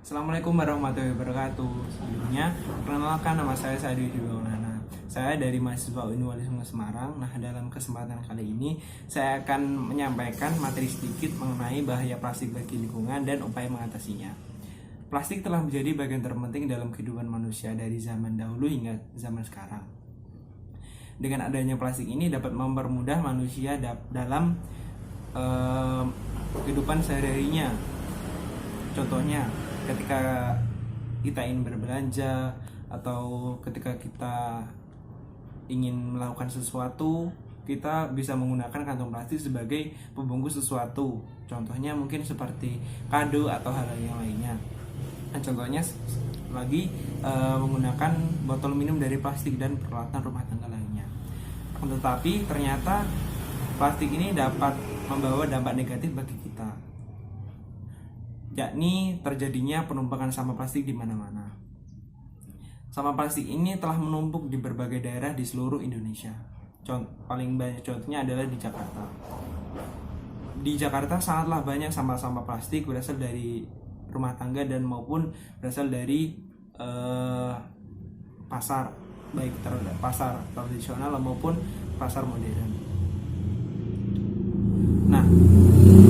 Assalamualaikum warahmatullahi wabarakatuh. Sebelumnya, perkenalkan nama saya Sadi Maulana. Saya dari mahasiswa Uniwali Songo Semarang. Nah, dalam kesempatan kali ini saya akan menyampaikan materi sedikit mengenai bahaya plastik bagi lingkungan dan upaya mengatasinya. Plastik telah menjadi bagian terpenting dalam kehidupan manusia dari zaman dahulu hingga zaman sekarang. Dengan adanya plastik ini dapat mempermudah manusia dalam kehidupan sehari-harinya. Contohnya, ketika kita ingin berbelanja atau ketika kita ingin melakukan sesuatu, kita bisa menggunakan kantong plastik sebagai pembungkus sesuatu. Contohnya mungkin seperti kado atau hal yang lainnya. Nah, contohnya lagi menggunakan botol minum dari plastik dan peralatan rumah tangga lainnya. Tetapi ternyata plastik ini dapat membawa dampak negatif bagi kita, yakni terjadinya penumpukan sampah plastik di mana-mana. Sampah plastik ini telah menumpuk di berbagai daerah di seluruh Indonesia. Paling banyak contohnya adalah di Jakarta. Di Jakarta sangatlah banyak sampah-sampah plastik berasal dari rumah tangga dan maupun berasal dari pasar, baik pasar tradisional maupun pasar modern. Nah,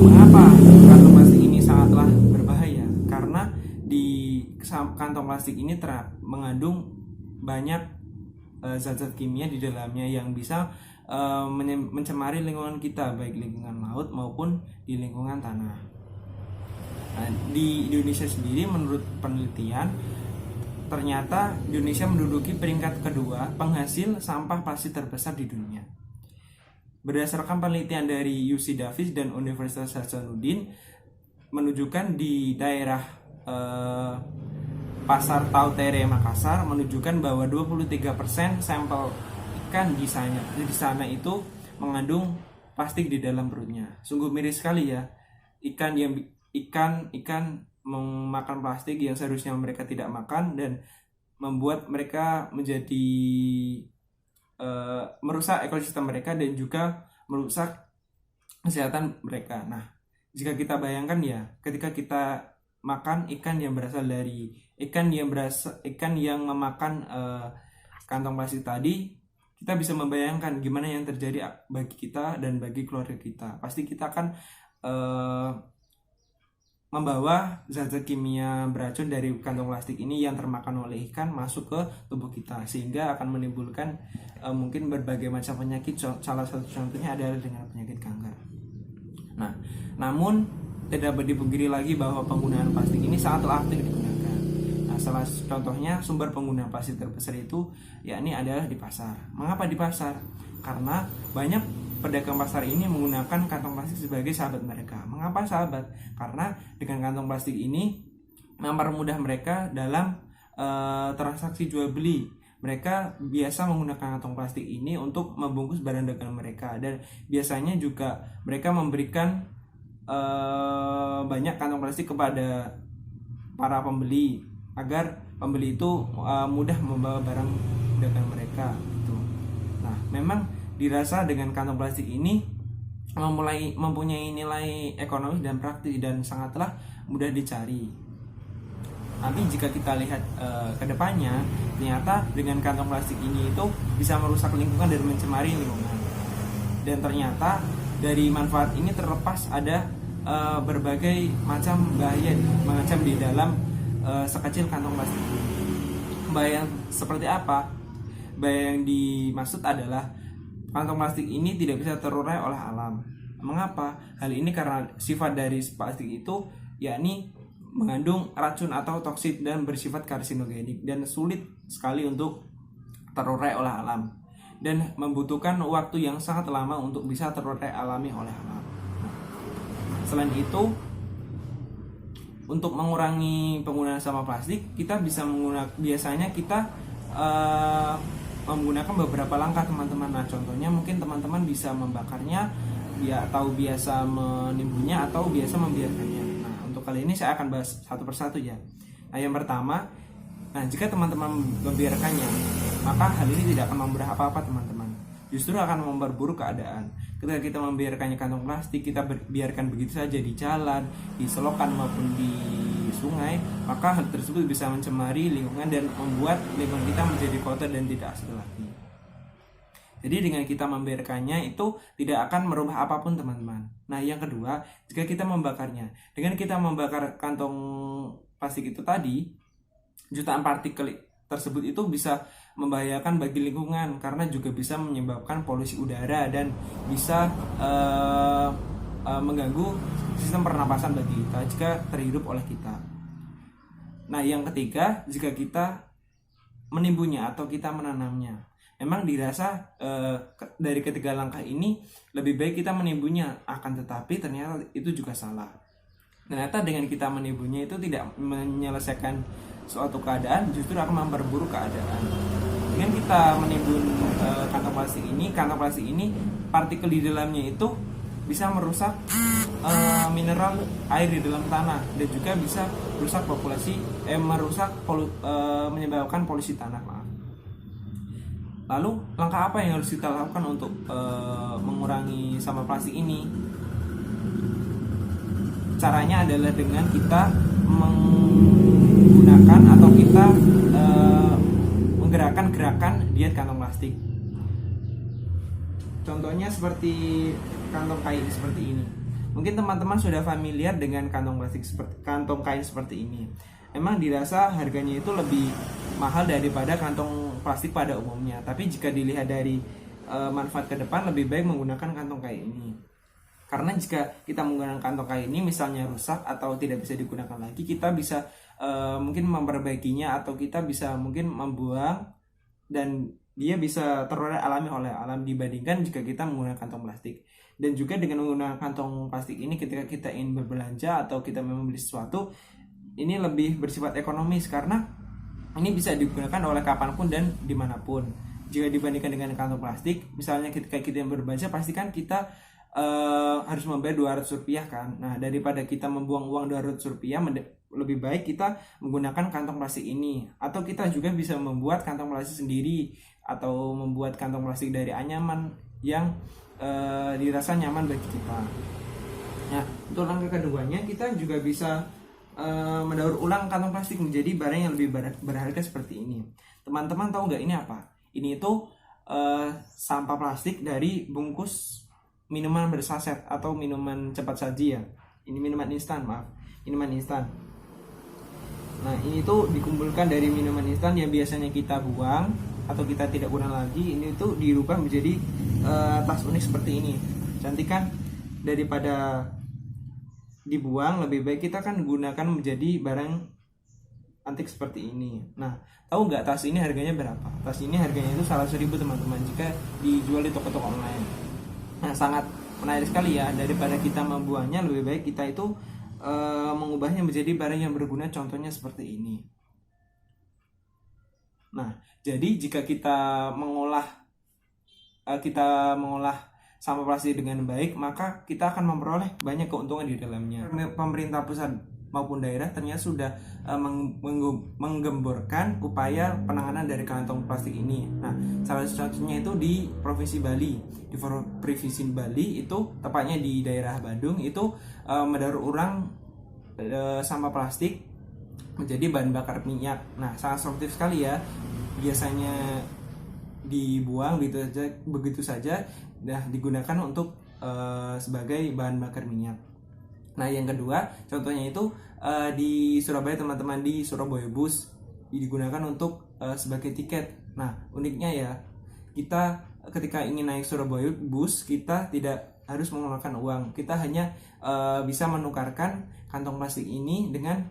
mengapa kantong plastik ini sangatlah berbahaya? Karena di kantong plastik ini mengandung banyak zat-zat kimia di dalamnya yang bisa mencemari lingkungan kita, baik lingkungan laut maupun di lingkungan tanah. Nah, di Indonesia sendiri menurut penelitian, ternyata Indonesia menduduki peringkat kedua penghasil sampah plastik terbesar di dunia. Berdasarkan penelitian dari UC Davis dan Universitas Hasanuddin menunjukkan di daerah Pasar Tautere Makassar menunjukkan bahwa 23% sampel ikan di sana itu mengandung plastik di dalam perutnya. Sungguh miris sekali ya. Ikan memakan plastik yang seharusnya mereka tidak makan dan membuat mereka menjadi merusak ekosistem mereka dan juga merusak kesehatan mereka. Nah, jika kita bayangkan ya, ketika kita makan ikan yang memakan kantong plastik tadi, kita bisa membayangkan gimana yang terjadi bagi kita dan bagi keluarga kita. Pasti kita akan membawa zat-zat kimia beracun dari kantong plastik ini yang termakan oleh ikan masuk ke tubuh kita, sehingga akan menimbulkan mungkin berbagai macam penyakit. Salah satu contohnya adalah dengan penyakit kanker. Nah, namun tidak dapat dipungkiri lagi bahwa penggunaan plastik ini sangatlah aktif digunakan. Nah, salah contohnya sumber penggunaan plastik terbesar itu yakni adalah di pasar. Mengapa di pasar? Karena banyak pedagang pasar ini menggunakan kantong plastik sebagai sahabat mereka. Mengapa sahabat? Karena dengan kantong plastik ini mempermudah mereka dalam transaksi jual beli. Mereka biasa menggunakan kantong plastik ini untuk membungkus barang dagangan mereka, dan biasanya juga mereka memberikan banyak kantong plastik kepada para pembeli agar pembeli itu mudah membawa barang dagangan mereka. Gitu. Nah, memang dirasa dengan kantong plastik ini mempunyai nilai ekonomis dan praktis dan sangatlah mudah dicari. Tapi jika kita lihat ke depannya, ternyata dengan kantong plastik ini itu bisa merusak lingkungan dan mencemari lingkungan. Dan ternyata dari manfaat ini terlepas ada berbagai macam bahaya mengancam di dalam sekecil kantong plastik ini. Bahaya seperti apa? Bahaya yang dimaksud adalah kantong plastik ini tidak bisa terurai oleh alam. Mengapa? Hal ini karena sifat dari plastik itu yakni mengandung racun atau toksik dan bersifat karsinogenik dan sulit sekali untuk terurai oleh alam dan membutuhkan waktu yang sangat lama untuk bisa terurai alami oleh alam. Selain itu, untuk mengurangi penggunaan sampah plastik, kita bisa biasanya kita menggunakan beberapa langkah, teman-teman. Nah, contohnya mungkin teman-teman bisa membakarnya, atau biasa menimbunnya, atau biasa membiarkannya. Nah, untuk kali ini saya akan bahas satu persatu ya. Nah, yang pertama, jika teman-teman membiarkannya, maka hal ini tidak akan memperburuk apa-apa, teman-teman. Justru akan memperburuk keadaan. Ketika kita membiarkannya kantong plastik, kita biarkan begitu saja di jalan, di selokan maupun di sungai, maka hal tersebut bisa mencemari lingkungan dan membuat lingkungan kita menjadi kotor dan tidak asri lagi. Jadi dengan kita membiarkannya itu tidak akan merubah apapun, teman-teman. Nah, yang kedua, jika kita membakarnya, dengan kita membakar kantong plastik itu tadi, jutaan partikel tersebut itu bisa membahayakan bagi lingkungan karena juga bisa menyebabkan polusi udara dan bisa mengganggu sistem pernapasan bagi kita jika terhirup oleh kita. Nah, yang ketiga, jika kita menimbunnya atau kita menanamnya, memang dirasa dari ketiga langkah ini lebih baik kita menimbunnya, akan tetapi ternyata itu juga salah. Ternyata dengan kita menimbunnya itu tidak menyelesaikan suatu keadaan, justru akan memperburuk keadaan. Dengan kita menimbun kantong plastik ini partikel di dalamnya itu bisa merusak mineral air di dalam tanah dan juga bisa menyebabkan polusi tanah. Lalu langkah apa yang harus kita lakukan untuk mengurangi sampah plastik ini? Caranya adalah dengan kita menggunakan atau kita menggerakkan gerakan diet kantong plastik. Contohnya seperti kantong kain seperti ini. Mungkin teman-teman sudah familiar dengan kantong kain seperti ini. Memang dirasa harganya itu lebih mahal daripada kantong plastik pada umumnya. Tapi jika dilihat dari manfaat ke depan, lebih baik menggunakan kantong kain ini. Karena jika kita menggunakan kantong kain ini misalnya rusak atau tidak bisa digunakan lagi, kita bisa mungkin memperbaikinya atau kita bisa mungkin membuang dan dia bisa teroleh alami oleh alam dibandingkan jika kita menggunakan kantong plastik. Dan juga dengan menggunakan kantong plastik ini ketika kita ingin berbelanja atau kita membeli sesuatu, ini lebih bersifat ekonomis karena ini bisa digunakan oleh kapanpun dan dimanapun. Jika dibandingkan dengan kantong plastik, misalnya ketika kita yang berbelanja, pastikan kita harus membayar Rp200 kan. Nah, daripada kita membuang uang Rp200, lebih baik kita menggunakan kantong plastik ini. Atau kita juga bisa membuat kantong plastik sendiri atau membuat kantong plastik dari anyaman yang dirasa nyaman bagi kita. Nah, untuk langkah keduanya, kita juga bisa mendaur ulang kantong plastik menjadi barang yang lebih berharga seperti ini. Teman-teman tahu nggak ini apa? Ini itu sampah plastik dari bungkus minuman bersaset atau minuman cepat saji ya. Ini minuman instan, minuman instan. Nah, ini tuh dikumpulkan dari minuman instan yang biasanya kita buang atau kita tidak guna lagi. Ini tuh dirubah menjadi tas unik seperti ini. Cantik kan? Daripada dibuang, lebih baik kita kan gunakan menjadi barang antik seperti ini. Nah, tahu nggak tas ini harganya berapa? Tas ini harganya itu 100.000 teman-teman jika dijual di toko-toko online. Nah, sangat menarik sekali ya. Daripada kita membuangnya, lebih baik kita itu mengubahnya menjadi barang yang berguna, contohnya seperti ini. Nah, jadi jika kita mengolah sampah plastik dengan baik, maka kita akan memperoleh banyak keuntungan di dalamnya. Pemerintah pusat maupun daerah ternyata sudah menggemborkan upaya penanganan dari kantong plastik ini. Nah, salah satunya itu di Provinsi Bali. Di Provinsi Bali itu tepatnya di daerah Bandung itu mendaur ulang sampah plastik menjadi bahan bakar minyak. Nah, sangat solutif sekali ya. Biasanya dibuang begitu saja digunakan untuk sebagai bahan bakar minyak. Nah, yang kedua contohnya itu di Surabaya, teman-teman, di Surabaya Bus digunakan untuk sebagai tiket. Nah, uniknya ya, kita ketika ingin naik Surabaya Bus, kita tidak harus mengeluarkan uang, kita hanya bisa menukarkan kantong plastik ini dengan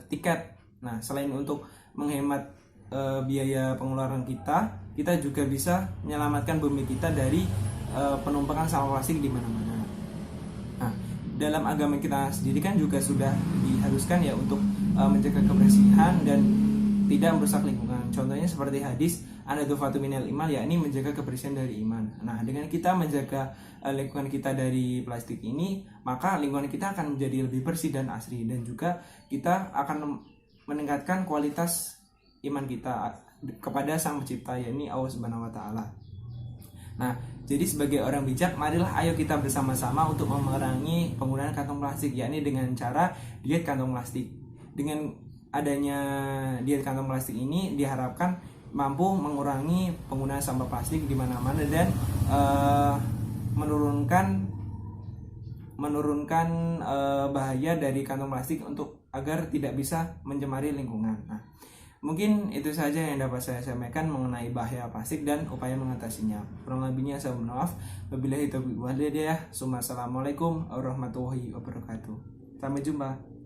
tiket. Nah, selain untuk menghemat biaya pengeluaran kita juga bisa menyelamatkan bumi kita dari penumpukan sampah plastik di mana-mana. Nah, dalam agama kita sendiri kan juga sudah diharuskan ya untuk menjaga kebersihan dan tidak merusak lingkungan. Contohnya seperti hadis an-nadhafatu minal iman, yakni menjaga kebersihan dari iman. Nah, dengan kita menjaga lingkungan kita dari plastik ini, maka lingkungan kita akan menjadi lebih bersih dan asri, dan juga kita akan meningkatkan kualitas iman kita kepada Sang Pencipta, yakni Allah Subhanahu wa taala. Nah, jadi sebagai orang bijak, marilah ayo kita bersama-sama untuk mengurangi penggunaan kantong plastik, yakni dengan cara diet kantong plastik. Dengan adanya diet kantong plastik ini diharapkan mampu mengurangi penggunaan sampah plastik di mana-mana dan menurunkan bahaya dari kantong plastik untuk agar tidak bisa mencemari lingkungan. Nah, mungkin itu saja yang dapat saya sampaikan mengenai bahaya plastik dan upaya mengatasinya. Kurang lebihnya saya mohon maaf. Wabillahi taufiq wal hidayah. Assalamualaikum warahmatullahi wabarakatuh. Sampai jumpa.